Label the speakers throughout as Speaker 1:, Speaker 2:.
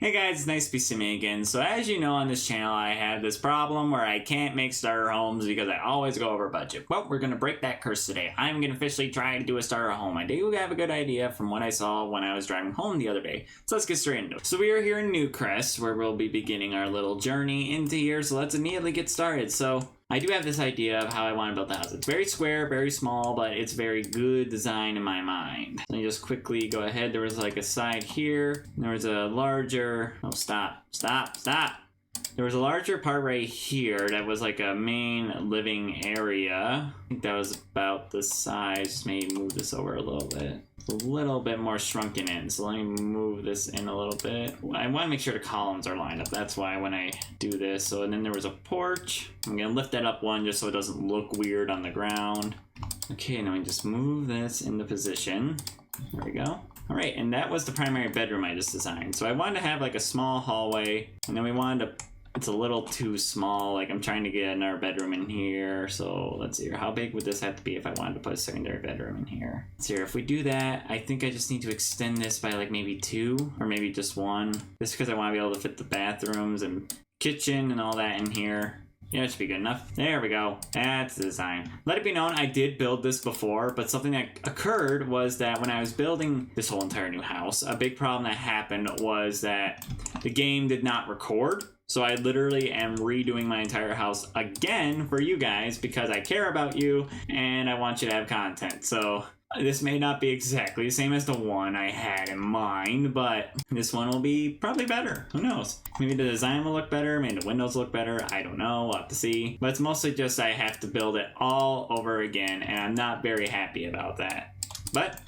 Speaker 1: Hey guys, it's nice to be seeing me again. So as you know on this channel, I have this problem where I can't make starter homes because I always go over budget. Well, we're going to break that curse today. I'm going to officially try to do a starter home. I do have a good idea from what I saw when I was driving home the other day. So let's get straight into it. So we are here in Newcrest where we'll be beginning our little journey into here. So let's immediately get started. So I do have this idea of how I want to build the house. It's very square, very small, but it's very good design in my mind. Let me just quickly go ahead. There was like a side here. There was a larger, oh, stop. There was a larger part right here that was like a main living area. I think that was about the size. Just maybe move this over a little bit. It's a little bit more shrunken in, so let me move this in a little bit. I want to make sure the columns are lined up. That's why when I do this. So, and then there was a porch. I'm going to lift that up one just so it doesn't look weird on the ground. Okay, now we just move this into position. There we go. All right, and that was the primary bedroom I just designed. So I wanted to have like a small hallway, and then we wanted to, it's a little too small. Like I'm trying to get another bedroom in here. So let's see here. How big would this have to be if I wanted to put a secondary bedroom in here? Let's see here. If we do that, I think I just need to extend this by like maybe 2 or maybe just 1. Just because I want to be able to fit the bathrooms and kitchen and all that in here. Yeah, it should be good enough. There we go. That's the design. Let it be known, I did build this before, but something that occurred was that when I was building this whole entire new house, a big problem that happened was that the game did not record. So I literally am redoing my entire house again for you guys because I care about you and I want you to have content. So this may not be exactly the same as the one I had in mind, but this one will be probably better. Who knows? Maybe the design will look better, maybe the windows look better. I don't know. We'll have to see. But it's mostly just I have to build it all over again, and I'm not very happy about that. But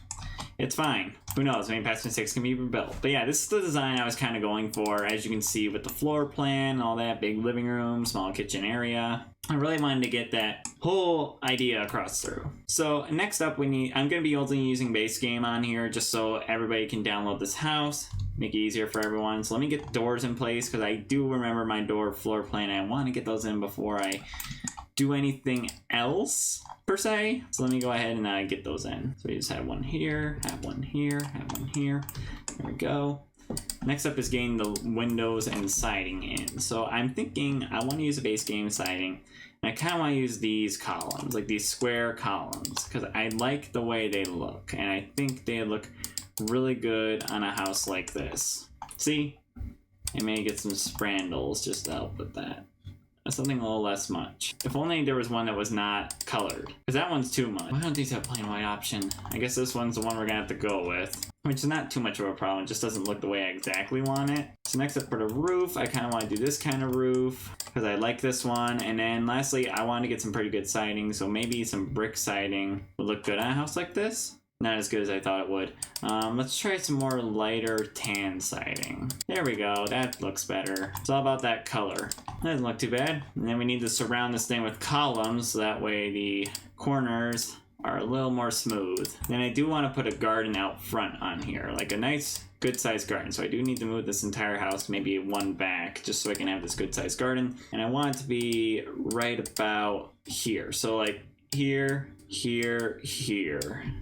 Speaker 1: it's fine. Who knows? Maybe past mistakes can be rebuilt. But yeah, this is the design I was kind of going for, as you can see with the floor plan, all that, big living room, small kitchen area. I really wanted to get that whole idea across through. So next up I'm going to be only using base game on here just so everybody can download this house, make it easier for everyone. So let me get the doors in place because I do remember my door floor plan. I want to get those in before I do anything else per se. So let me go ahead and get those in. So we just have one here, have one here, have one here. There we go. Next up is getting the windows and siding in. So I'm thinking I want to use a base game siding. And I kind of want to use these columns, like these square columns, because I like the way they look. And I think they look really good on a house like this. See? I may get some sprandals just to help with that. Something a little less much. If only there was one that was not colored. Because that one's too much. Why don't these have a plain white option? I guess this one's the one we're going to have to go with. Which is not too much of a problem. It just doesn't look the way I exactly want it. So next up for the roof, I kind of want to do this kind of roof. Because I like this one. And then lastly, I want to get some pretty good siding. So maybe some brick siding would look good on a house like this. Not as good as I thought it would. Let's try some more lighter tan siding. There we go, that looks better. It's all about that color. That doesn't look too bad. And then we need to surround this thing with columns so that way the corners are a little more smooth. Then I do want to put a garden out front on here, like a nice good sized garden. So I do need to move this entire house maybe one back just so I can have this good sized garden. And I want it to be right about here. So like here,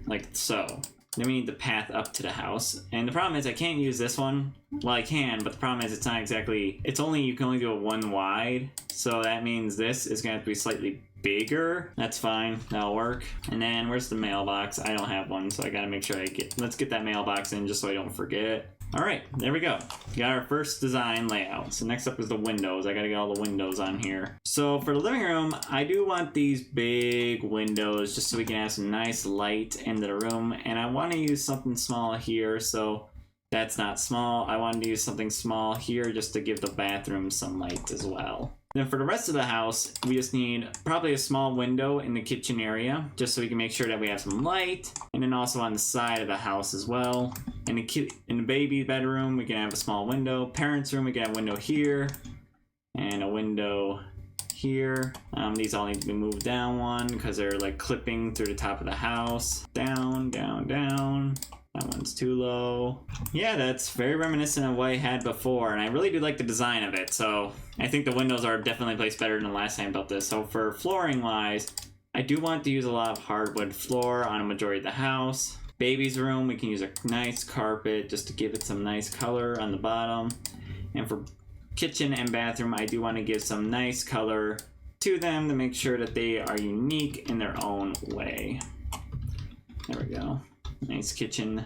Speaker 1: like so. Then we need the path up to the house. And the problem is I can't use this one. Well, I can, but the problem is it's not exactly, you can only do it 1 wide. So that means this is going to have to be slightly bigger. That's fine, that'll work. And then where's the mailbox? I don't have one, so I gotta make sure let's get that mailbox in just so I don't forget. All right, there we go. Got our first design layout. So next up is the windows. I gotta get all the windows on here. So for the living room, I do want these big windows just so we can have some nice light into the room. And I want to use something small here, so that's not small. I wanted to use something small here just to give the bathroom some light as well. Then for the rest of the house, we just need probably a small window in the kitchen area, just so we can make sure that we have some light. And then also on the side of the house as well. In the baby bedroom, we can have a small window. Parents' room, we can have a window here. And a window here. These all need to be moved down one because they're like clipping through the top of the house. Down, down, down. That one's too low. Yeah, that's very reminiscent of what I had before, and I really do like the design of it, so I think the windows are definitely placed better than the last time I built this. So for flooring wise, I do want to use a lot of hardwood floor on a majority of the house. baby's room, we can use a nice carpet just to give it some nice color on the bottom. And for kitchen and bathroom, I do want to give some nice color to them to make sure that they are unique in their own way. There we go. Nice kitchen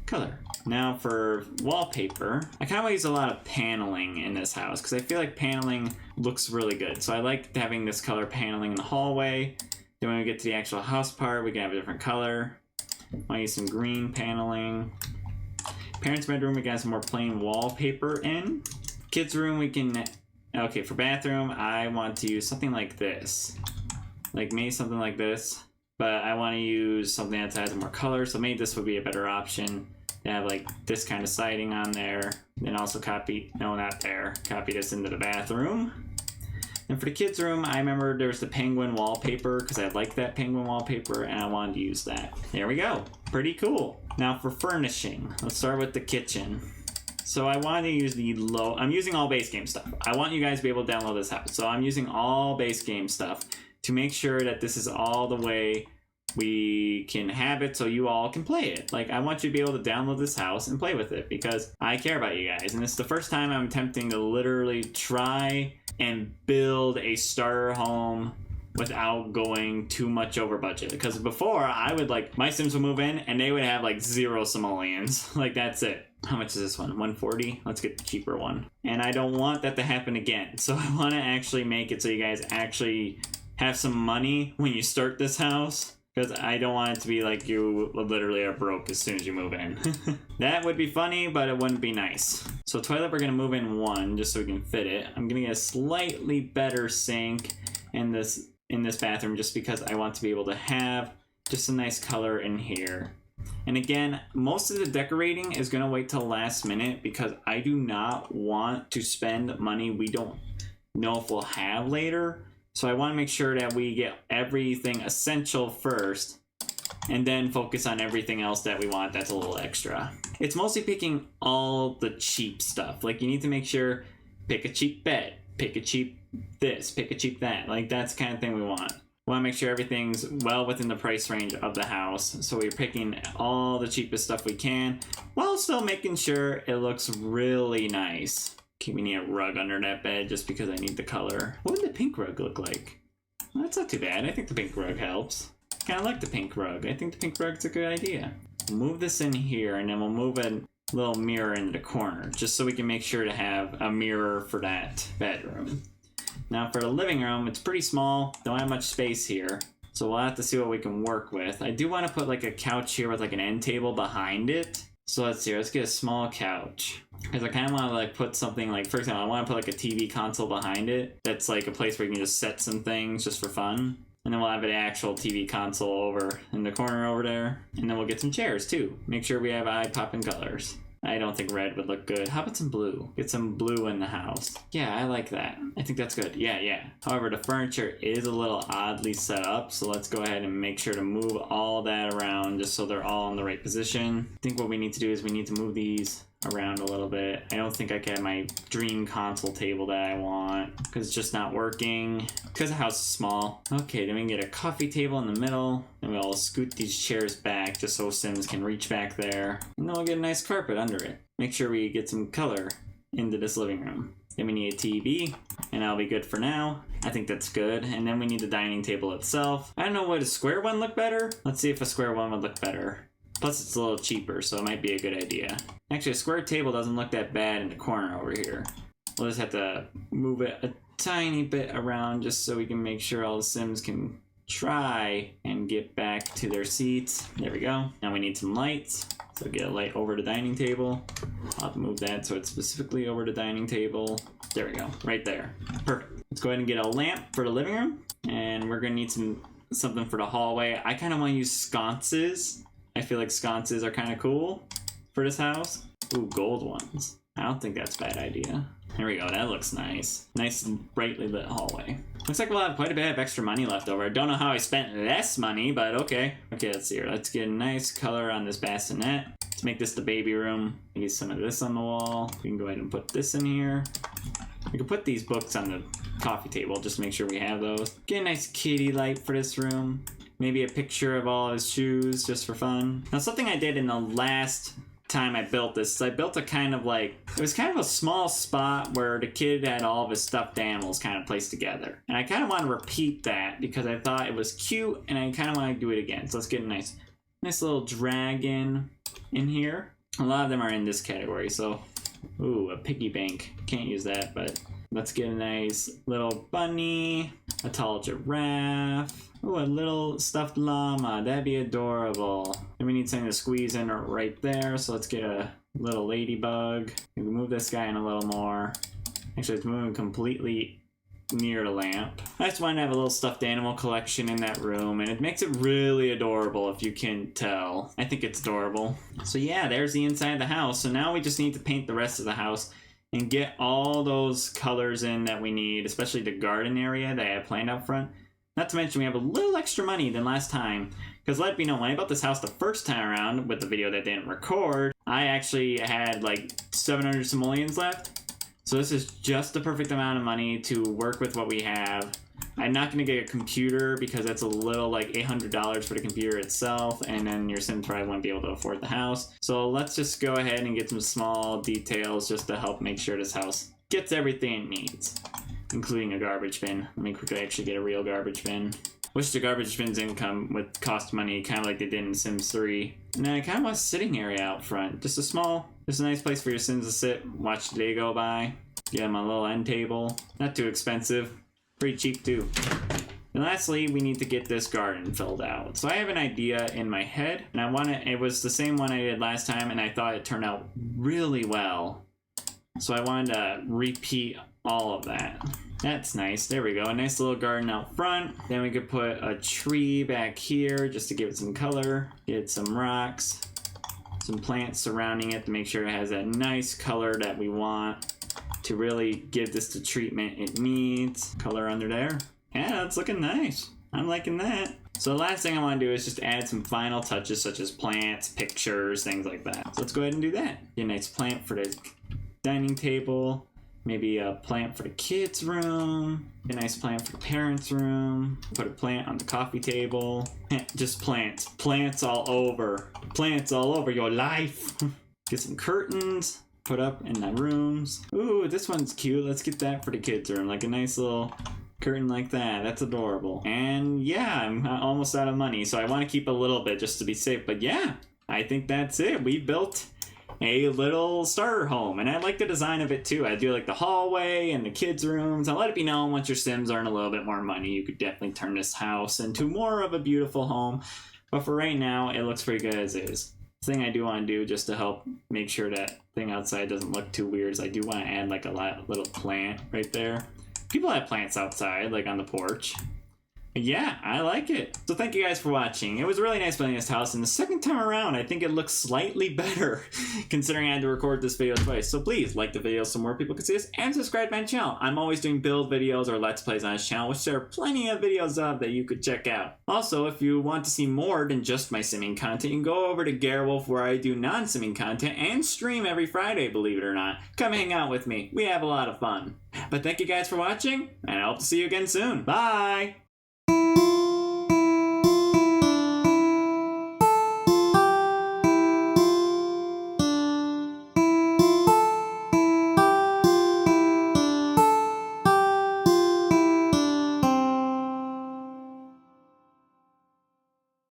Speaker 1: color. Now for wallpaper, I kind of use a lot of paneling in this house because I feel like paneling looks really good. So I like having this color paneling in the hallway. Then when we get to the actual house part, we can have a different color. I use some green paneling. Parents' bedroom, we got some more plain wallpaper in. Kids' room, we can... Okay, for bathroom, I want to use something like this. Like maybe something like this. But I want to use something that has more color, so maybe this would be a better option. To have like this kind of siding on there. Then also copy... No, not there. Copy this into the bathroom. And for the kids' room, I remember there's the penguin wallpaper because I like that penguin wallpaper and I wanted to use that. There we go. Pretty cool. Now for furnishing, let's start with the kitchen. So I want to use I'm using all base game stuff. I want you guys to be able to download this house. So I'm using all base game stuff to make sure that this is all the way we can have it so you all can play it. Like, I want you to be able to download this house and play with it because I care about you guys. And it's the first time I'm attempting to literally try and build a starter home without going too much over budget. Because before, I would my Sims would move in and they would have 0 simoleons. Like, that's it. How much is this one? 140? Let's get the cheaper one. And I don't want that to happen again. So I want to actually make it so you guys actually have some money when you start this house. Because I don't want it to be like you literally are broke as soon as you move in. That would be funny, but it wouldn't be nice. So toilet, we're going to move in one just so we can fit it. I'm going to get a slightly better sink in this bathroom just because I want to be able to have just a nice color in here. And again, most of the decorating is going to wait till last minute because I do not want to spend money we don't know if we'll have later. So I want to make sure that we get everything essential first and then focus on everything else that we want that's a little extra. It's mostly picking all the cheap stuff. Like, you need to make sure, pick a cheap bed, pick a cheap this, pick a cheap that. Like, that's the kind of thing we want. We want to make sure everything's well within the price range of the house. So we're picking all the cheapest stuff we can while still making sure it looks really nice. Okay, we need a rug under that bed just because I need the color. What would the pink rug look like? Well, that's not too bad. I think the pink rug helps. Kind of like the pink rug. I think the pink rug's a good idea. We'll move this in here and then we'll move a little mirror in the corner just so we can make sure to have a mirror for that bedroom. Now for the living room, it's pretty small. Don't have much space here. So we'll have to see what we can work with. I do want to put a couch here with an end table behind it. So let's see, let's get a small couch. Because I kind of want to put something for example, I want to put a TV console behind it. That's a place where you can just set some things just for fun. And then we'll have an actual TV console over in the corner over there. And then we'll get some chairs too. Make sure we have eye-popping colors. I don't think red would look good. How about some blue? Get some blue in the house. Yeah, I like that. I think that's good. Yeah. However, the furniture is a little oddly set up, so let's go ahead and make sure to move all that around just so they're all in the right position. I think what we need to do is we need to move these around a little bit. I don't think I can have my dream console table that I want because it's just not working because the house is small. Okay, then we can get a coffee table in the middle and we'll scoot these chairs back just so Sims can reach back there, and then we'll get a nice carpet under it. Make sure we get some color into this living room. Then we need a TV, and that'll be good for now. I think that's good. And then we need the dining table itself. I don't know, would a square one look better? Let's see if a square one would look better. Plus it's a little cheaper, so it might be a good idea. Actually, a square table doesn't look that bad in the corner over here. We'll just have to move it a tiny bit around just so we can make sure all the Sims can try and get back to their seats. There we go. Now we need some lights. So get a light over the dining table. I'll have to move that so it's specifically over the dining table. There we go, right there. Perfect. Let's go ahead and get a lamp for the living room. And we're gonna need something for the hallway. I kind of want to use sconces. I feel like sconces are kind of cool for this house. Ooh, gold ones. I don't think that's a bad idea. There we go, that looks nice. Nice and brightly lit hallway. Looks like we'll have quite a bit of extra money left over. I don't know how I spent less money, but okay. Okay, let's see here. Let's get a nice color on this bassinet. Let's make this the baby room. Maybe some of this on the wall. We can go ahead and put this in here. We can put these books on the coffee table just to make sure we have those. Get a nice kitty light for this room. Maybe a picture of all his shoes just for fun. Now, something I did in the last time I built this is I built a kind of like, it was kind of a small spot where the kid had all of his stuffed animals kind of placed together. And I kind of want to repeat that because I thought it was cute and I kind of want to do it again. So let's get a nice little dragon in here. A lot of them are in this category. So, ooh, a piggy bank. Can't use that, but let's get a nice little bunny, a tall giraffe. Oh, a little stuffed llama. That'd be adorable. And we need something to squeeze in right there. So let's get a little ladybug. We can move this guy in a little more. Actually, it's moving completely near the lamp. I just wanted to have a little stuffed animal collection in that room, and it makes it really adorable if you can tell. I think it's adorable. So yeah, there's the inside of the house. So now we just need to paint the rest of the house and get all those colors in that we need, especially the garden area that I have planned out front. Not to mention we have a little extra money than last time. Because let me know, when I built this house the first time around with the video that didn't record, I actually had like 700 simoleons left. So this is just the perfect amount of money to work with what we have. I'm not going to get a computer because that's a little like $800 for the computer itself, and then your Sims probably won't be able to afford the house. So let's just go ahead and get some small details just to help make sure this house gets everything it needs, including a garbage bin. Let me quickly actually get a real garbage bin. Wish the garbage bins didn't come with cost money, kind of like they did in Sims 3. And then I kind of want a sitting area out front. Just a nice place for your Sims to sit, watch the day go by. Get them a little end table. Not too expensive. Pretty cheap too. And lastly, we need to get this garden filled out. So I have an idea in my head, and it was the same one I did last time, and I thought it turned out really well. So I wanted to repeat all of that. That's nice. There we go. A nice little garden out front. Then we could put a tree back here just to give it some color. Get some rocks, some plants surrounding it to make sure it has that nice color that we want to really give this the treatment it needs. Color under there. Yeah, that's looking nice. I'm liking that. So the last thing I want to do is just add some final touches such as plants, pictures, things like that. So let's go ahead and do that. Get a nice plant for the dining table. Maybe a plant for the kids' room. A nice plant for the parents' room. Put a plant on the coffee table. Just plants. Plants all over. Plants all over your life. Get some curtains. Put up in the rooms. Ooh, this one's cute. Let's get that for the kids' room. Like a nice little curtain like that. That's adorable. And yeah, I'm almost out of money, so I want to keep a little bit just to be safe. But yeah, I think that's it. We built a little starter home, and I like the design of it too. I do like the hallway and the kids' rooms. I'll let it be known once your Sims earn a little bit more money, you could definitely turn this house into more of a beautiful home. But for right now, it looks pretty good as is. The thing I do want to do just to help make sure that thing outside doesn't look too weird is I do want to add like a little plant right there. People have plants outside, like on the porch. Yeah, I like it. So thank you guys for watching. It was really nice building this house, and the second time around, I think it looks slightly better, considering I had to record this video twice. So please like the video so more people can see this, and subscribe to my channel. I'm always doing build videos or Let's Plays on this channel, which there are plenty of videos of that you could check out. Also, if you want to see more than just my simming content, you can go over to Garrett, where I do non-simming content and stream every Friday, believe it or not. Come hang out with me. We have a lot of fun. But thank you guys for watching, and I hope to see you again soon. Bye!